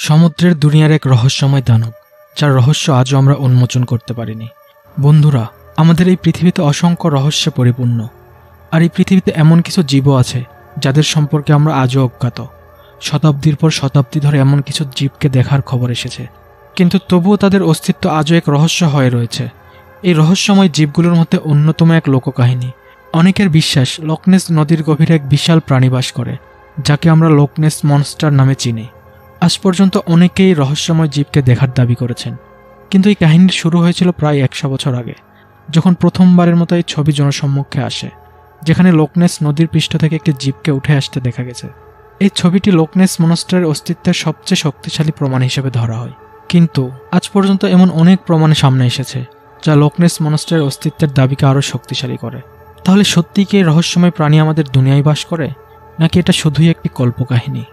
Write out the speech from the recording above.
সমুদ্রের দুনিয়ার এক রহস্যময় দানব, যার রহস্য আজও আমরা উন্মোচন করতে পারিনি। বন্ধুরা, আমাদের এই পৃথিবীতে অসংখ্য রহস্যে পরিপূর্ণ, আর এই পৃথিবীতে এমন কিছু জীবও আছে যাদের সম্পর্কে আমরা আজও অজ্ঞাত। শতাব্দীর পর শতাব্দী ধরে এমন কিছু জীবকে দেখার খবর এসেছে, কিন্তু তবুও তাদের অস্তিত্ব আজও এক রহস্য হয়ে রয়েছে। এই রহস্যময় জীবগুলোর মধ্যে অন্যতম এক লোককাহিনী। অনেকের বিশ্বাস লকনেস নদীর গভীরে এক বিশাল প্রাণী বাস করে, যাকে আমরা লকনেস মনস্টার নামে চিনি। আজ পর্যন্ত অনেকেই রহস্যময় জীবকে দেখার দাবি করেছেন, কিন্তু এই কাহিনী শুরু হয়েছিল প্রায় 100 বছর আগে, যখন প্রথমবারের মতো এই ছবি জনসম্মুখে আসে, যেখানে লকনেস নদীর পৃষ্ঠ থেকে একটি জীবকে উঠে আসতে দেখা গেছে। এই ছবিটি লকনেস মনস্টারের অস্তিত্বের সবচেয়ে শক্তিশালী প্রমাণ হিসেবে ধরা হয়, কিন্তু আজ পর্যন্ত এমন অনেক প্রমাণ সামনে এসেছে যা লকনেস মনস্টারের অস্তিত্বের দাবিকে আরও শক্তিশালী করে। তাহলে সত্যিই কি এই রহস্যময় প্রাণী আমাদের দুনিয়ায় বাস করে, নাকি এটা শুধুই একটি কল্পকাহিনী?